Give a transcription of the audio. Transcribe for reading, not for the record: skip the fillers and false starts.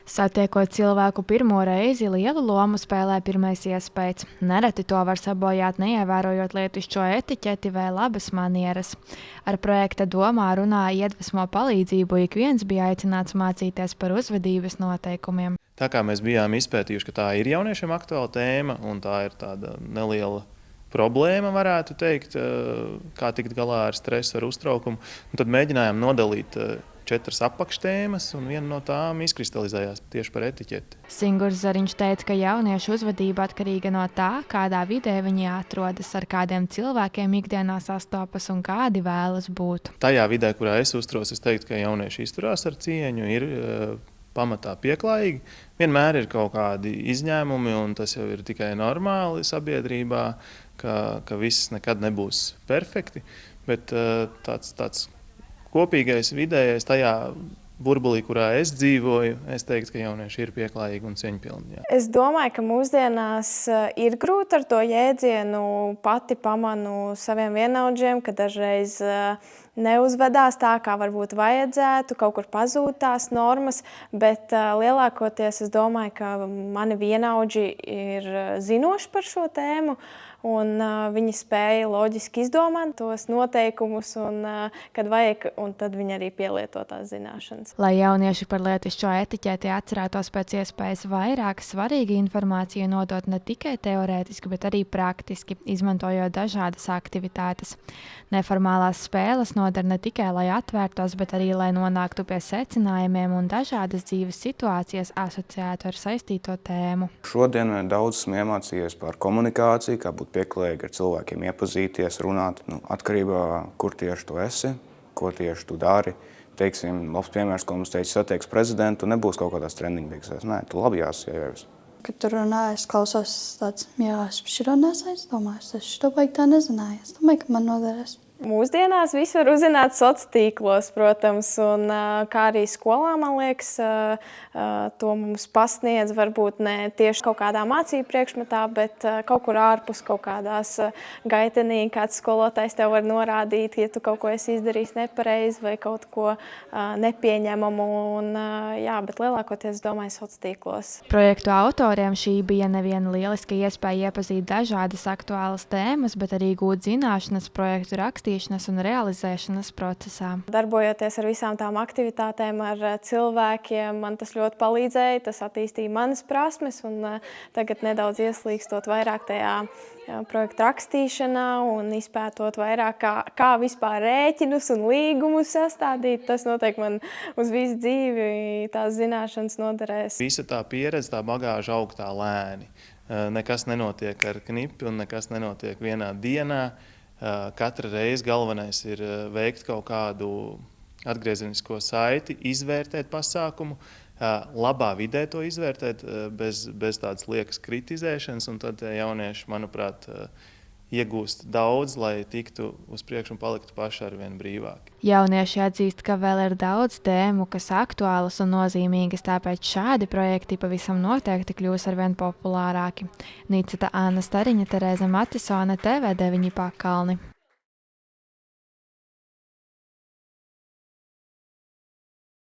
Satiekot cilvēku pirmo reizi, lielu lomu spēlē pirmais iespējas. Nereti to var sabojāt, neievērojot lietišķo etiķeti vai labas manieras. Ar projekta domā runā iedvesmo palīdzību ik viens bija aicināts mācīties par uzvedības noteikumiem. Tā kā mēs bijām izpētījuši, ka tā ir jauniešiem aktuāla tēma un tā ir tāda neliela problēma, varētu teikt, kā tikt galā ar stresu, ar uztraukumu, tad mēģinājām nodalīt 4 apakštēmas, un viena no tām izkristalizējās tieši par etiķeti. Singurs Zariņš teica, ka jauniešu uzvedība atkarīga no tā, kādā vidē viņi atrodas, ar kādiem cilvēkiem ikdienā sastopas un kādi vēlas būt. Tajā vidē, kurā es uzturos, es teiktu, ka jaunieši izturās ar cieņu, ir pamatā pieklājīgi. Vienmēr ir kaut kādi izņēmumi, un tas jau ir tikai normāli sabiedrībā, ka viss nekad nebūs perfekti, bet tāds kopīgais vidējais tajā burbulī, kurā es dzīvoju, es teiktu, ka jaunieši ir pieklājīgi un cieņpilni. Jā. Es domāju, ka mūsdienās ir grūti ar to jēdzienu. Pati pamanu saviem vienaudžiem, ka dažreiz neuzvedās tā, kā varbūt vajadzētu, kaut kur pazūd tās normas, bet lielākoties es domāju, ka mani vienaudži ir zinoši par šo tēmu, un viņi spēja loģiski izdomāt tos noteikumus, un, kad vajag, un tad viņi arī pielieto tās zināšanas. Lai jaunieši par lietišķo etiķeti atcerētos pēc iespējas vairāk, svarīgi informāciju nodot ne tikai teorētiski, bet arī praktiski, izmantojot dažādas aktivitātes. Neformālās spēles noder ne tikai, lai atvērtos, bet arī, lai nonāktu pie secinājumiem un dažādas dzīves situācijas asociētu ar saistīto tēmu. Šodien daudz esmu iemācījies par komunikāciju, kā būt pieklājīgi ar cilvēkiem, iepazīties, runāt. Atkarībā, kur tieši tu esi, ko tieši tu dari. Teiksim, labs piemērs, ko mums teica satiekas prezidentu, nebūs kaut kādās trendingdīgsēs. Nē, tu labi jāsievies. Kad tu runā, es klausos tāds, es šito nesaizdomāju, es šito baigi tā nezināju. Es domāju, ka man noderēs. Mūsdienās visu var uzzināt sociālos tīklos, protams, un kā arī skolā, man liekas, to mums pasniedz varbūt ne tieši kaut kādā mācību priekšmetā, bet kaut kur ārpus kaut kādās gaitenī, kāds skolotājs tev var norādīt, ja tu kaut ko esi izdarījis nepareizi vai kaut ko nepieņemamu, bet lielākoties, domāju, sociālos tīklos. Projektu autoriem šī bija neviena lieliska iespēja iepazīt dažādas aktuālas tēmas, bet arī gūt zināšanas projektu rakstīšanas un realizēšanas procesā. Darbojoties ar visām tām aktivitātēm, ar cilvēkiem, man tas ļoti palīdzēja, tas attīstīja manas prasmes, un tagad nedaudz ieslīgstot vairāk tajā projekta rakstīšanā un izpētot vairāk, kā vispār rēķinus un līgumus sastādīt. Tas noteikti man uz visu dzīvi tās zināšanas noderēs. Visa tā pieredze, tā bagāža aug tā lēni. Nekas nenotiek ar knipi un nekas nenotiek vienā dienā. Katra reize galvenais ir veikt kaut kādu atgriezenisko saiti, izvērtēt pasākumu, labā vidē to izvērtēt, bez tādas liekas kritizēšanas, un tad jaunieši, manuprāt, iegūst daudz, lai tiktu uz priekšu un paliktu paši arvien brīvāki. Jaunieši atzīst, ka vēl ir daudz tēmu, kas aktuālas un nozīmīgas, tāpēc šādi projekti pavisam noteikti kļūs arvien populārāki. Niceta Anna Stariņa, Terēze Matisone, TV9 Pakalni.